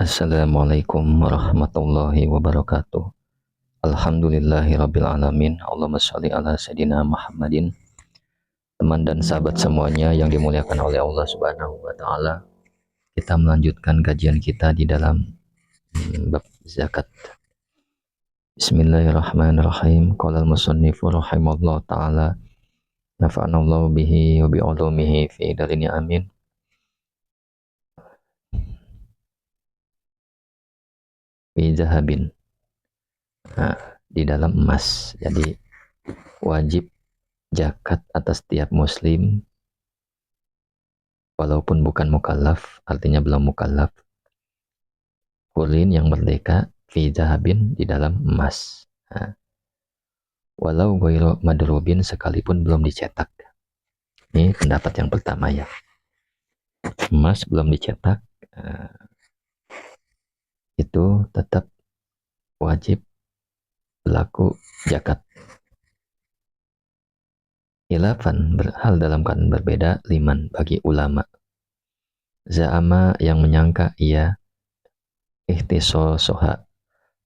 Assalamualaikum warahmatullahi wabarakatuh. Alhamdulillahirabbil alamin. Allahumma shalli ala sayidina Muhammadin. Teman dan sahabat semuanya yang dimuliakan oleh Allah Subhanahu wa taala. Kita melanjutkan kajian kita di dalam bab zakat. Bismillahirrahmanirrahim. Qala al-musannifu rahimallahu taala nafa'anallahu bihi wa bi ulumihi fi darini amin. Fi zahabin. Nah, di dalam emas. Jadi wajib zakat atas setiap muslim walaupun bukan mukallaf, artinya belum mukallaf, kurin yang merdeka, fi zahabin di dalam emas. Nah, walau ghairu madrubin sekalipun belum dicetak. Ini pendapat yang pertama ya. Emas belum dicetak, itu tetap wajib berlaku zakat. Khilafan hal dalam keadaan berbeda liman bagi ulama. Za'ama yang menyangka ia ikhtisosoha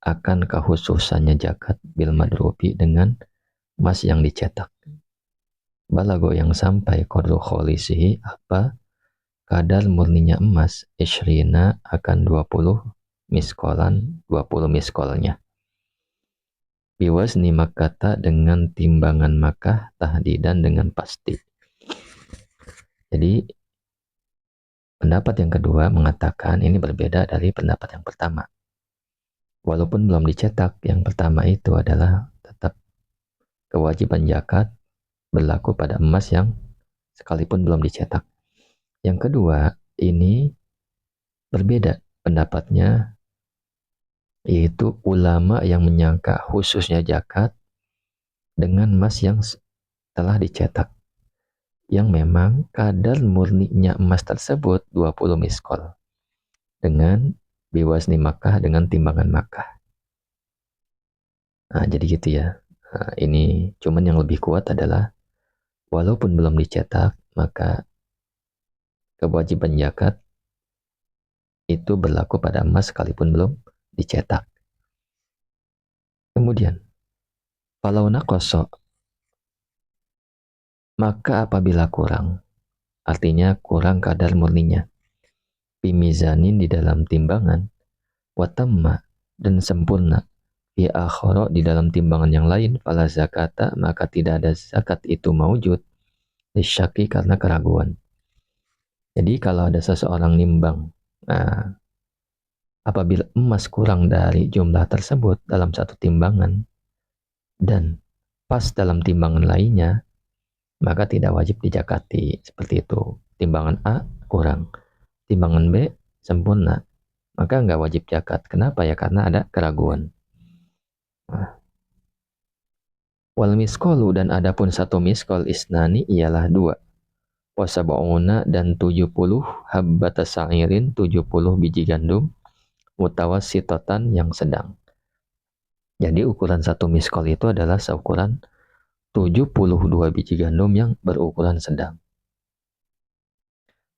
akan kekhususannya zakat bil madrubi dengan emas yang dicetak. Balago yang sampai qadru kholisihi apa kadar murninya emas isyrina akan 20 miskolan 20 miskolnya. Biwazni Makkata dengan timbangan Makkah tahdidan dengan pasti. Jadi pendapat yang kedua mengatakan ini berbeda dari pendapat yang pertama. Walaupun belum dicetak, yang pertama itu adalah tetap kewajiban zakat berlaku pada emas yang sekalipun belum dicetak. Yang kedua, ini berbeda pendapatnya, yaitu ulama yang menyangka khususnya zakat dengan emas yang telah dicetak, yang memang kadar murninya emas tersebut 20 miskol dengan biwazni Makkah dengan timbangan Makkah. Nah, jadi gitu ya. Nah, ini cuman yang lebih kuat adalah walaupun belum dicetak, maka kewajiban zakat itu berlaku pada emas sekalipun belum dicetak. Kemudian, kalau naqasa, maka apabila kurang, artinya kurang kadar murninya, bimizanin di dalam timbangan, watamma dan sempurna, fi akhara di dalam timbangan yang lain, fala zakata maka tidak ada zakat itu maujud, disyaki karena keraguan. Jadi kalau ada seseorang nimbang, nah, apabila emas kurang dari jumlah tersebut dalam satu timbangan dan pas dalam timbangan lainnya, maka tidak wajib dizakati. Seperti itu. Timbangan A kurang, timbangan B sempurna, maka nggak wajib zakat. Kenapa ya? Karena ada keraguan. Nah, wal miskolu dan adapun satu miskol isnani ialah 2. Wasabauna dan 70 habbata sa'irin 70 biji gandum mutawassitotan yang sedang. Jadi ukuran satu miskol itu adalah seukuran 72 biji gandum yang berukuran sedang.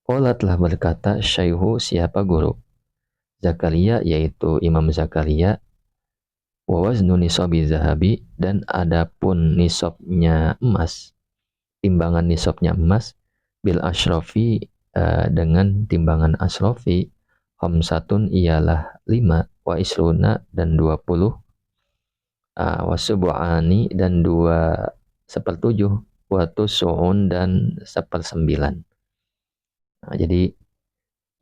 Qala telah berkata syaihu siapa guru Zakaria yaitu Imam Zakaria, wa waznu nisabi zahabi dan adapun nisabnya emas, timbangan nisabnya emas bil asyrafi dengan timbangan asyrafi khamsatun ialah 5 wa isruna dan 20 wasubu'ani dan 2/7 wa tusu'un dan 1/9. Nah, jadi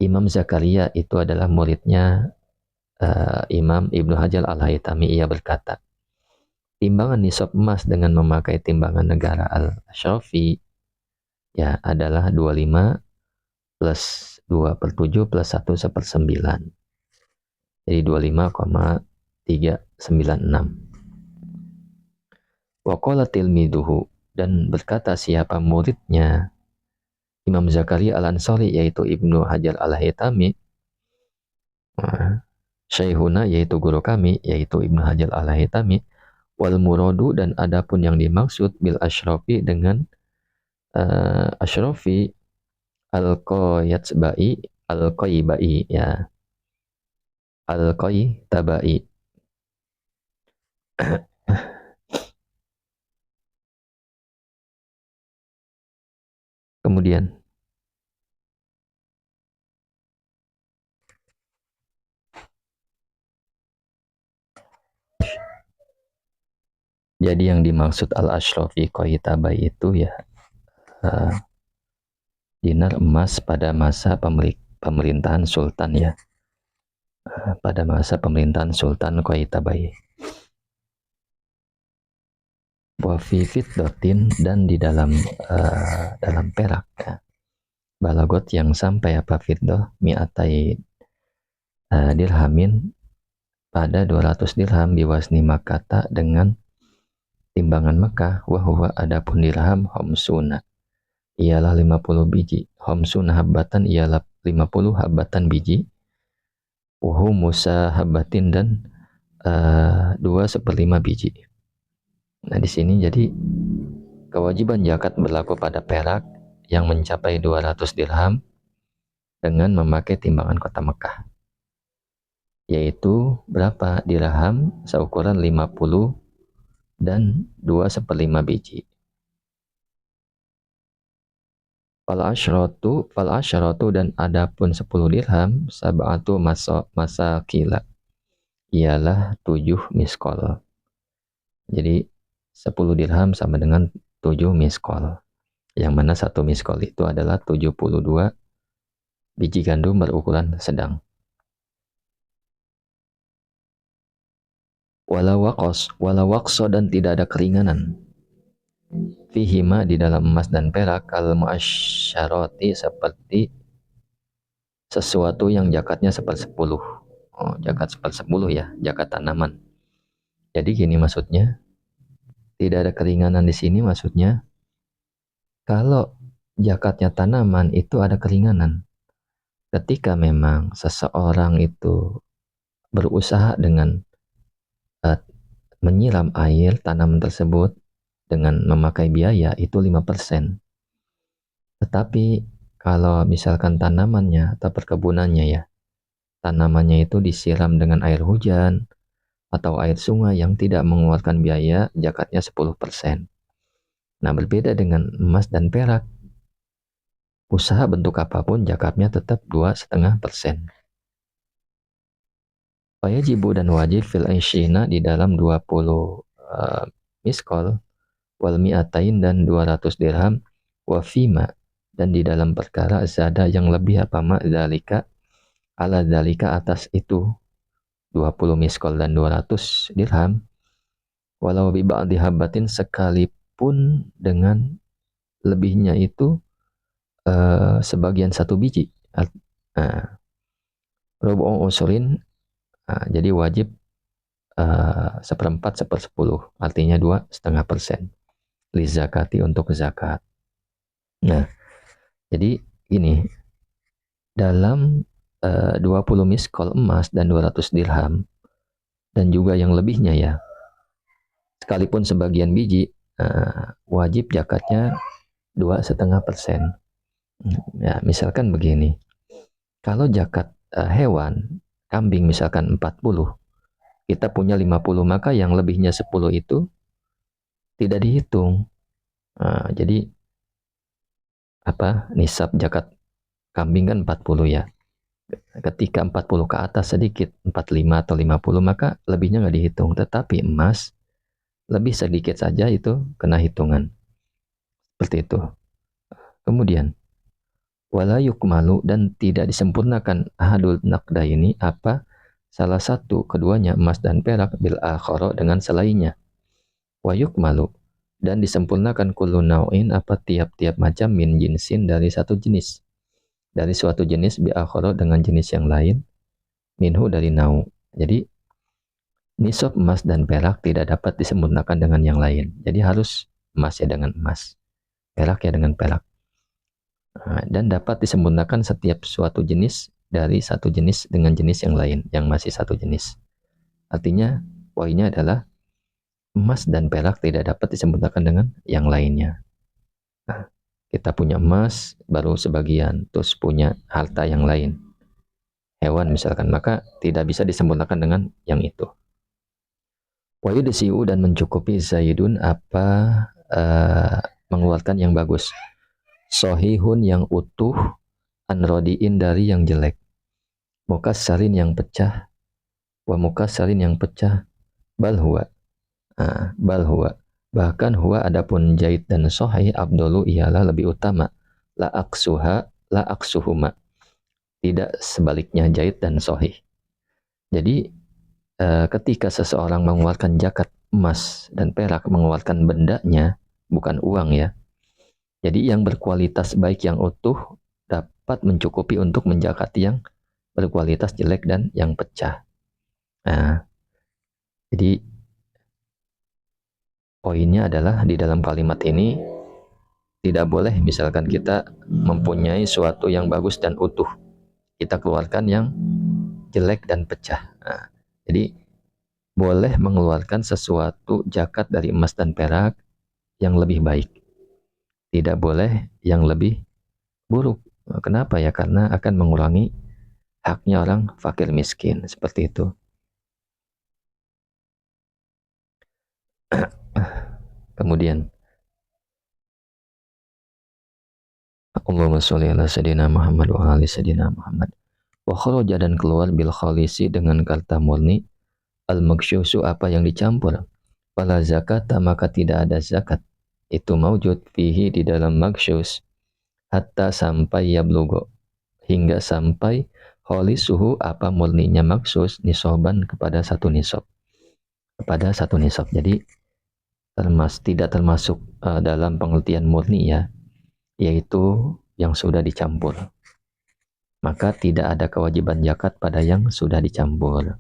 Imam Zakaria itu adalah muridnya Imam Ibnu Hajar Al-Haytami. Ia berkata, timbangan nisab emas dengan memakai timbangan negara Al-Syrafi ya adalah 25 plus 2/7 plus 1/9. Jadi 25,396. Wa qala tilmiduhu dan berkata siapa muridnya Imam Zakaria Al-Ansari yaitu Ibnu Hajar Al-Haytami, Syekhuna yaitu guru kami yaitu Ibnu Hajar Al-Haytami, wal muradu dan adapun yang dimaksud bil asyrafi dengan asyrafi al-qayatsbai al-qaybai ya. al-Qaitabai. Kemudian, jadi yang dimaksud al-Ashrafi Qaitabai itu ya uh, dinar emas pada masa pemerintahan Sultan ya, pada masa pemerintahan Sultan Qaitabai. Wa fi fiddatin, dan di dalam dalam perak ya. Balagot yang sampai apa fiddah mi'atai dirhamin pada 200 dirham biwasni makata dengan timbangan Mekah, wahwa adapun dirham homsuna ialah 50 biji, homsuna habatan ialah 50 habatan biji, wahu musa habatin, dan 2/1 biji. Nah di sini jadi kewajiban zakat berlaku pada perak yang mencapai 200 dirham dengan memakai timbangan kota Mekah, yaitu berapa dirham seukuran 50 dan 2/1 biji. Fal asyratu, dan adapun 10 dirham sab'atu masa kila ialah 7 miskol. Jadi 10 dirham sama dengan 7 miskol. Yang mana 1 miskol itu adalah 72 biji gandum berukuran sedang. Walau waqso, dan tidak ada keringanan. Fihima, di dalam emas dan perak, kal muasyarati, seperti sesuatu yang zakatnya 1/10. Oh, zakat 1/10 ya, zakat tanaman. Jadi gini maksudnya, tidak ada keringanan di sini maksudnya, kalau zakatnya tanaman itu ada keringanan. Ketika memang seseorang itu berusaha dengan uh, menyiram air tanaman tersebut dengan memakai biaya itu 5%. Tetapi kalau misalkan tanamannya atau perkebunannya ya, tanamannya itu disiram dengan air hujan atau air sungai yang tidak mengeluarkan biaya, zakatnya 10%. Nah, berbeda dengan emas dan perak. Usaha bentuk apapun, zakatnya tetap 2,5%. Wajibu, dan wajib fil aisyina, di dalam 20 miskol, wal mi'atain, dan 200 dirham, wa fima, dan di dalam perkara zada yang lebih apa dzalika ala dzalika atas itu 20 miskol dan 200 dirham, walau bi ba'di habatin, sekalipun dengan lebihnya itu sebagian 1 biji. Rubu'u usulin, jadi wajib 1/4 1/10, artinya 2,5% li zakati, untuk zakat. Nah, jadi ini dalam 20 miskol emas dan 200 dirham dan juga yang lebihnya ya, sekalipun sebagian biji, wajib zakatnya 2,5%. Ya, misalkan begini, kalau zakat hewan, kambing misalkan 40, kita punya 50, maka yang lebihnya 10 itu tidak dihitung. Jadi nisab zakat kambing kan 40 ya. Ketika 40 ke atas sedikit, 45 atau 50, maka lebihnya nggak dihitung. Tetapi emas lebih sedikit saja itu kena hitungan. Seperti itu. Kemudian wala yukmalu, dan tidak disempurnakan ahadul naqdaini, salah satu keduanya, emas dan perak, bil akhara, dengan selainnya. Wa yukmalu, dan disempurnakan kullu nau'in, tiap-tiap macam, min jinsin, dari satu jenis, dari suatu jenis, bi akhara, dengan jenis yang lain, minhu, dari nau. Jadi nisab emas dan perak tidak dapat disempurnakan dengan yang lain. Jadi harus emas ya dengan emas, perak ya dengan perak. Dan dapat disempurnakan setiap suatu jenis dari satu jenis dengan jenis yang lain yang masih satu jenis. Artinya poinnya adalah emas dan perak tidak dapat disempurnakan dengan yang lainnya. Nah, kita punya emas baru sebagian, terus punya harta yang lain. hewan misalkan, maka tidak bisa disempurnakan dengan yang itu. Wa yudsi'u dan mencukupi Zaidun apa mengeluarkan yang bagus. Sohihun yang utuh, anrodiin dari yang jelek. Mukassarin yang pecah, wa mukassarin yang pecah, bal huwa. Bal huwa. Bahkan huwa adapun Zaid dan Sohih abdulu ialah lebih utama. La aksuha, la aksuhuma. Tidak sebaliknya Zaid dan Sohih. Jadi ketika seseorang mengeluarkan zakat emas dan perak, mengeluarkan bendanya, bukan uang ya. Jadi yang berkualitas baik yang utuh dapat mencukupi untuk menjakati yang berkualitas jelek dan yang pecah. Nah, jadi poinnya adalah di dalam kalimat ini tidak boleh misalkan kita mempunyai suatu yang bagus dan utuh, kita keluarkan yang jelek dan pecah. Nah, jadi boleh mengeluarkan sesuatu zakat dari emas dan perak yang lebih baik. Tidak boleh yang lebih buruk. Kenapa ya? Karena akan mengurangi haknya orang fakir miskin. Seperti itu. Kemudian, Allahumma sholli ala sayyidina Muhammad wa ala sayyidina Muhammad. Wa kharaja dan keluar bil khalisi dengan kata murni al maksyusu apa yang dicampur. Fala zakata maka tidak ada zakat. Itu maujud fihi di dalam maksyus hatta sampai yablugo, hingga sampai suhu apa murninya maksus nisoban kepada satu nisab, jadi tidak termasuk dalam pengertian murni ya, yaitu yang sudah dicampur, maka tidak ada kewajiban zakat pada yang sudah dicampur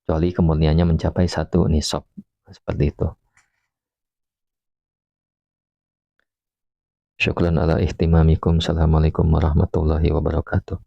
kecuali kemurniannya mencapai satu nisab, seperti itu. Syukran ala ihtimamikum. Assalamualaikum warahmatullahi wabarakatuh.